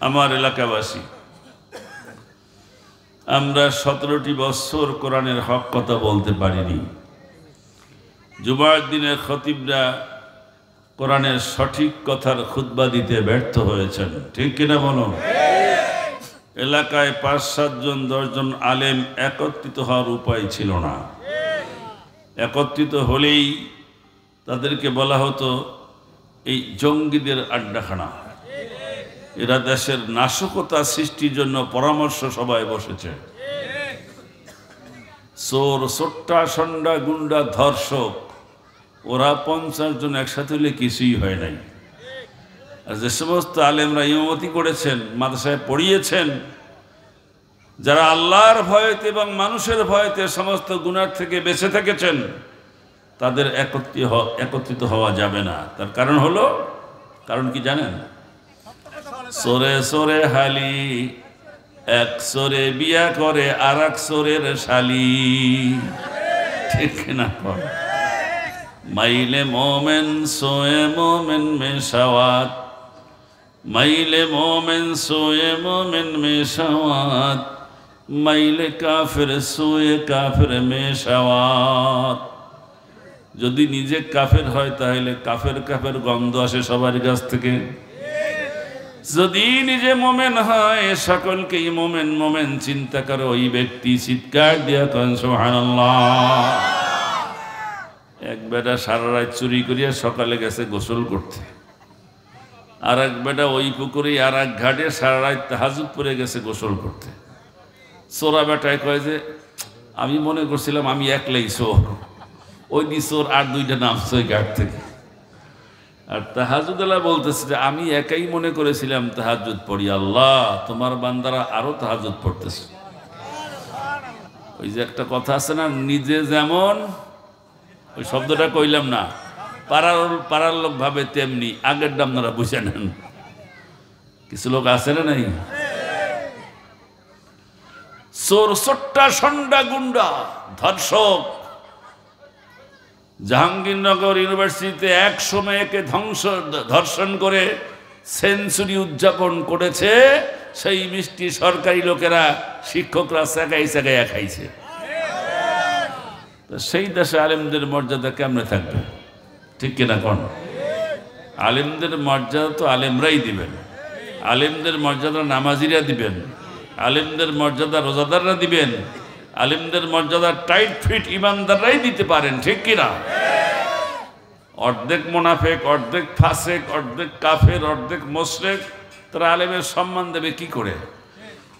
আমার এলাকাবাসী, আমরা 17টি বছর কোরআনের হক কথা বলতে পারিনি। জুমার দিনের খতিবরা কোরআনের সঠিক কথার খুতবা দিতে ব্যর্থ হয়েছেন, ঠিক কিনা বলুন? এলাকায় 5-7 জন 10 জন আলেম একত্রিত হওয়ার উপায় ছিল না। একত্রিত হলেই তাদেরকে বলা হতো এই জঙ্গিদের আড্ডাখানা, এরা দেশের নাশকতা সৃষ্টির জন্য পরামর্শ সভায় বসেছে। চোর, সোট্টা, সন্ডা, গুন্ডা, ধর্ষক, ওরা 50 জন একসাথে হলে কিছুই হয় নাই। আর যে সমস্ত আলেমরা ইমামতি করেছেন, মাদ্রাসায় পড়িয়েছেন, যারা আল্লাহর ভয়তে এবং মানুষের ভয়তে সমস্ত গুনাহ থেকে বেঁচে থেকেছেন, তাদের একত্রিত হওয়া যাবে না। তার কারণ হলো, কারণ কি জানেন? সোরে সোরে হালি, এক সোরে বিয়া করে আর এক সোরের শালি, ঠিক না? মাইলে মোমেন সোয়ে মোমেন মেশাওয়াত, মাইলে মোমেন সোয়ে মোমেন মেশাওয়াত, মাইলে কাফের সোয়ে কাফের মেশাওয়াত। যদি নিজে কাফের হয় তাহলে কাফের কাফের গন্ধ আসে সবার কাছ থেকে। যদি নিজে মোমেন হয়, সকলকেই মোমেন মোমেন চিন্তা করে ওই ব্যক্তি চিৎকার দিয়া কন সুবহানাল্লাহ। এক বেটা সারা রাত চুরি করিয়া সকালে গেছে গোসল করতে, আর এক বেটা ওই পুকুরে আর এক ঘাটে সারা রাত তাহাজ্জুদ পড়ে গেছে গোসল করতে। চোরা বেটায় কয় যে আমি মনে করছিলাম আমি একলাই চোর, ওই দি চোর আর 2টা নামছে ওই ঘাট থেকে। আর তাহাজ্জুদওয়ালা বলতেছে যে আমি একাই মনে করেছিলাম তাহাজ্জুদ পড়ি, আল্লাহ তোমার বান্দারা আরো তাহাজ্জুদ পড়তেছে। ওই যে একটা কথা আছে না, নিজে যেমন, ওই শব্দটা কইলাম না, পাড়ার লোক ভাবে তেমনি, আগের আপনারা বুঝে নেন। কিছু লোক আছে না নাই? চোর, সোট্টা, সন্ডা, গুন্ডা, ধর্ষক। জাহাঙ্গীরনগর ইউনিভার্সিটিতে এক সময় একে ধর্ষণ করে সেঞ্চুরি উদযাপন করেছে সেই মিষ্টি সরকারি লোকেরা, শিক্ষকরা সেগাই সেগাইয়া খাইছে। সেই দেশে আলেমদের মর্যাদা কেমনে থাকবে, ঠিক কিনা কোন? আলেমদের মর্যাদা তো আলেমরাই দিবেন, আলেমদের মর্যাদা নামাজিরা দিবেন, আলেমদের মর্যাদা রোজাদাররা দিবেন, আলেমদের মর্যাদা টাইট ফিট ইমানদাররাই দিতে পারেন, ঠিক কিনা? অর্ধেক মুনাফিক, অর্ধেক ফাসিক, অর্ধেক কাফের, অর্ধেক মুশরিক, তারা আলেমের সম্মান দেবে কি করে?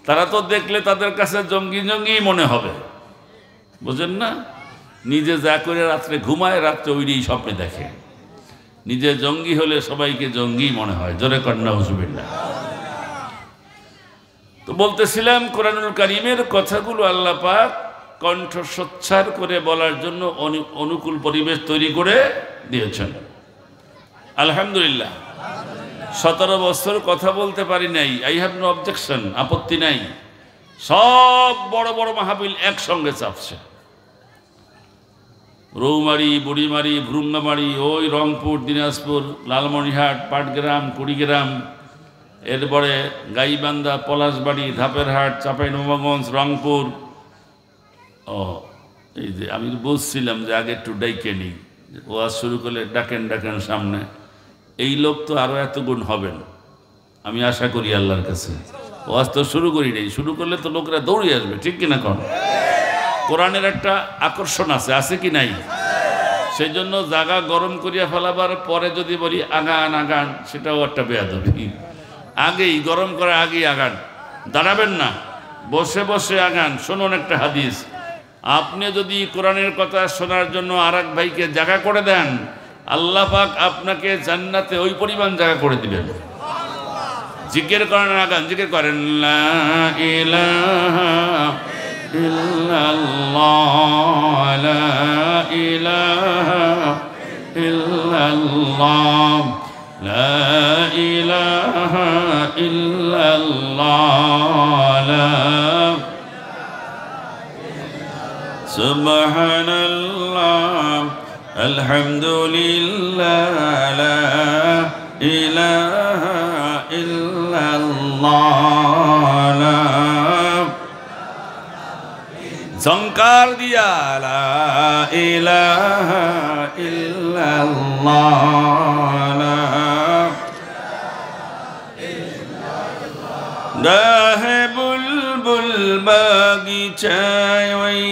তারা তো দেখলে তাদের কাছে জঙ্গি জঙ্গি মনে হবে, বুঝেন না? নিজে যা করে রাত্রে ঘুমায়, রাত্রে ওইটাই স্বপ্নে দেখে। নিজে জঙ্গি হলে সবাইকে জঙ্গি মনে হয়। জোরে কন্যা হুজুবিল্লাহ। তো বলতেছিলাম, কোরআনুল কারীমের কথাগুলো আল্লাহ পাক কণ্ঠ সোচ্চার করে বলার জন্য অনুকূল পরিবেশ তৈরি করে দিয়েছেন। আলহামদুলিল্লাহ। 17 বছর কথা বলতে পারি নাই, আই হ্যাভ নো অবজেকশন, আপত্তি নাই। সব বড় বড় মাহফিল একসঙ্গে চাপছে, রৌমারি, বুড়িমারি, ভ্রুঙ্গামারি, ওই রংপুর, দিনাজপুর, লালমনিরহাট, পাটগ্রাম, কুড়িগ্রাম, এরপরে গাইবান্ধা, পলাশবাড়ি, ধাপেরহাট, চাঁপাইনবাবগঞ্জ, রংপুর। এই যে আমি বলছিলাম যে আগে একটু ডাইকে নিই, ওয়াজ শুরু করলে ডাকেন ডাকেন সামনে। এই লোক তো আরও এত গুণ হবেন আমি আশা করি আল্লাহর কাছে। ওয়াজ তো শুরু করি নাই, শুরু করলে তো লোকরা দৌড়ে আসবে, ঠিক কিনা কোন? কোরআনের একটা আকর্ষণ আছে, আছে কি নাই? সেই জন্য জায়গা গরম করিয়া ফেলাবার পরে যদি বলি আগান আগান, সেটাও একটা বেয়াদবি। আগেই গরম করার আগেই আগান, দাঁড়াবেন না, বসে বসে আগান। শুনুন একটা হাদিস, আপনি যদি কোরআনের কথা শোনার জন্য আর এক ভাইকে জায়গা করে দেন, আল্লাহ পাক আপনাকে জান্নাতে ওই পরিমাণ জায়গা করে দিবেন। জিকির করেন, আগান, জিকির করেন, লা ইলাহা ইল্লাল্লাহ, লা ইলাহা ইল্লাল্লাহ, লা ইলাহা ইল্লাল্লাহ, সুবহানাল্লাহ, আলহামদুলিল্লাহ, লা ইলাহা ইল্লাল্লাহ, ইল্লাল্লাহ ঝংকার দিয়া লা ইলাহা ইল্লাল্লাহ গাহে বুলবুল বাগিচায় ওই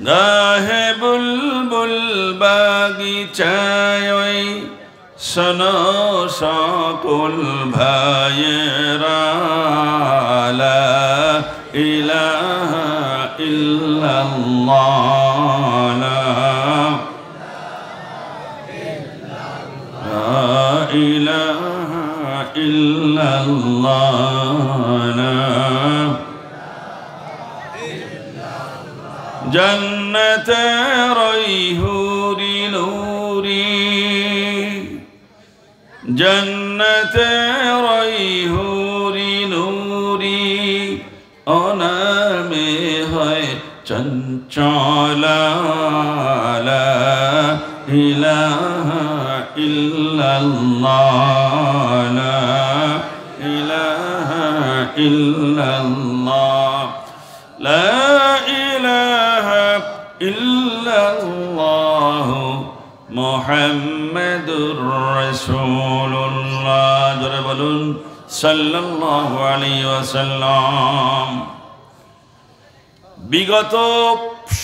গাহে বুলবুল বাগিচায় ওই শোনো সকল ভাইয়েরা লা ইলাহা ইল্লাল্লাহ লা ইলাহা ইল্লাল্লাহ জন্নতে রইহুরি নূরি জন্নতে রইহুরি নূরি অনামে হয় চঞ্চলা লা ইলাহা ইল্লাল্লাহ লা ইলাহা ইল্লাল্লাহ লা ইলাহা ইল্লাল্লাহ মুহাম্মাদুর রাসূলুল্লাহ জোরে বলুন সাল্লাল্লাহু আলাইহি ওয়াসাল্লাম। বিগত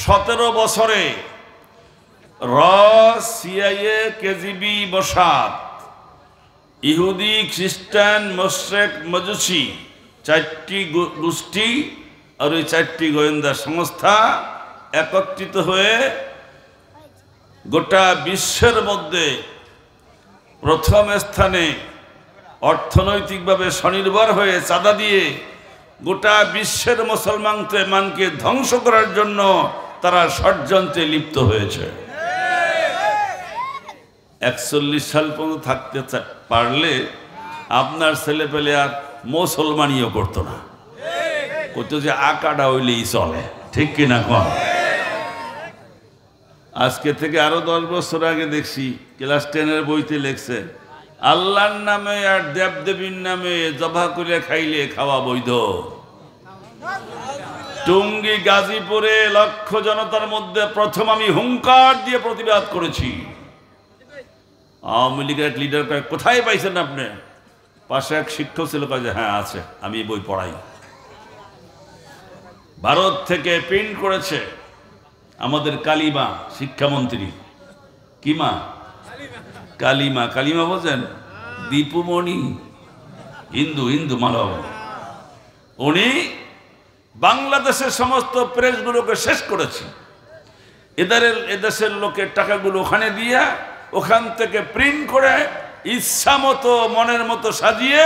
17 বছরে র সিআইএ কেজিবি মোসাদ ইহুদি খ্রিস্টান মোশরেক মজুসি 4টি গোষ্ঠী আর ওই 4টি গোয়েন্দা সংস্থা একত্রিত হয়ে গোটা বিশ্বের মধ্যে প্রথম স্থানে অর্থনৈতিকভাবে স্বনির্ভর হয়ে চাঁদা দিয়ে গোটা বিশ্বের মুসলমানকে ধ্বংস করার জন্য তারা ষড়যন্ত্রে লিপ্ত হয়েছে। 41 সাল পর্যন্ত থাকতে পারলে আপনার ছেলে পেলে আর মুসলমানিও করতো না, করতো যে আকাটা হইলেই চলে, ঠিক কিনা কম। আজকে থেকে আরো 10 বছর আগে দেখছি ক্লাস 10-এর বইতে লেখছে আল্লাহর নামে আর দেবদেবীর নামে জবাহ করে খাইলে খাওয়া বৈধ। টুঙ্গি গাজীপুরে লক্ষ জনতার মধ্যে প্রথম আমি হুঙ্কার দিয়ে প্রতিবাদ করেছি। আওয়ামী লীগের এক লিডার কোথায় পাইছেন আপনি? পাশে এক শিক্ষক ছিল, কাজে হ্যাঁ আছে, আমি বই পড়াই। ভারত থেকে প্রিন্ট করেছে আমাদের কালিমা শিক্ষামন্ত্রী। কি মা? কালিমা। কালিমা বোঝেন? দীপুমণি হিন্দু মানব। উনি বাংলাদেশের সমস্ত প্রেসগুলোকে শেষ করেছে। এদেশের লোকের টাকাগুলো ওখানে দিয়ে ওখান থেকে প্রিন্ট করে ইচ্ছা মতো মনের মতো সাজিয়ে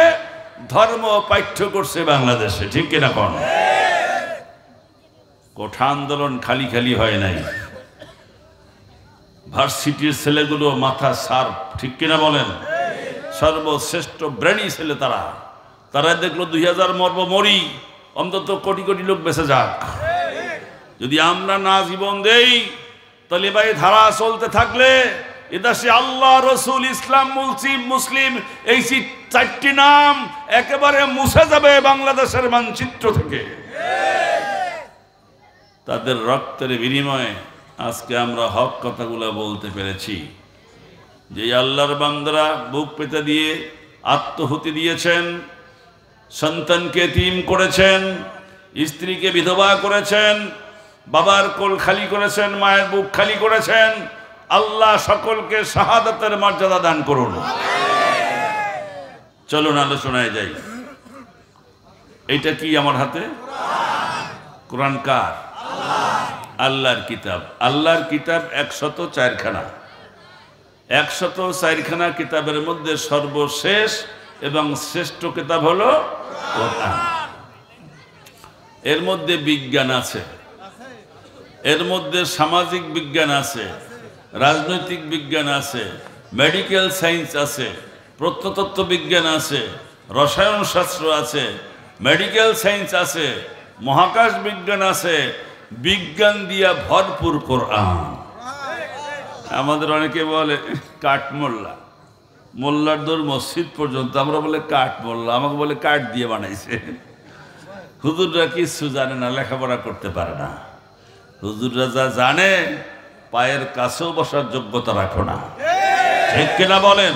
ধর্ম পাঠ্য করছে বাংলাদেশে, ঠিক কিনা কোন? কোঠা আন্দোলন খালি খালি হয় নাই। ভার্সিটির ছেলেগুলো মাথা সার্ফ, ঠিক কিনা বলেন? সর্বশ্রেষ্ঠ ব্রেনি ছেলে তারা দেখলো 2000 মরব মরি, অন্তত কোটি কোটি লোক বেঁচে যাক। যদি আমরা না জীবন দেই তাহলে ভাই ধারা চলতে থাকলে এদেশে আল্লাহ, রসুল, ইসলাম, মুসলিম এই 4টি নাম একেবারে মুছে যাবে বাংলাদেশের মানচিত্র থেকে। তাদের রক্তের বিনিময়ে আজকে আমরা হক কথাগুলো বলতে পেরেছি। যে আল্লাহর বান্দারা বুক পেতে দিয়ে আত্মহুতি দিয়েছেন, সন্তানকে এতিম করেছেন, স্ত্রীকে বিধবা করেছেন, বাবার কোল খালি করেছেন, মায়ের বুক খালি করেছেন, আল্লাহ সকলকে শাহাদাতের মর্যাদা দান করুন। চলুন আলোচনায় যাই। এইটা কি আমার হাতে? কোরআন কার? আল্লাহর কিতাব। আল্লাহর কিতাব 104 খানা। 104 খানা কিতাবের মধ্যে সর্বশেষ এবং শ্রেষ্ঠ কিতাব হলো কোরআন। এর মধ্যে বিজ্ঞান আছে, এর মধ্যে সামাজিক বিজ্ঞান আছে, রাজনৈতিক বিজ্ঞান আছে, মেডিকেল সায়েন্স আছে, প্রত্নতত্ত্ব বিজ্ঞান আছে, রসায়ন শাস্ত্র আছে, মেডিকেল সায়েন্স আছে, মহাকাশ বিজ্ঞান আছে, বিজ্ঞান দিয়া ভরপুর কোরআন। আমাদের অনেকে বলে কাঠমোল্লা, মোল্লার দৌড় মসজিদ পর্যন্ত। আমরা বলে কাঠ মোল্লা, আমাকে বলে কাঠ দিয়ে বানাইছে। হুজুররা কিচ্ছু জানে না, লেখাপড়া করতে পারে না। হুজুররা যা জানে পায়ের কাছেও বসার যোগ্যতা রাখো না, ঠিক কিনা বলেন?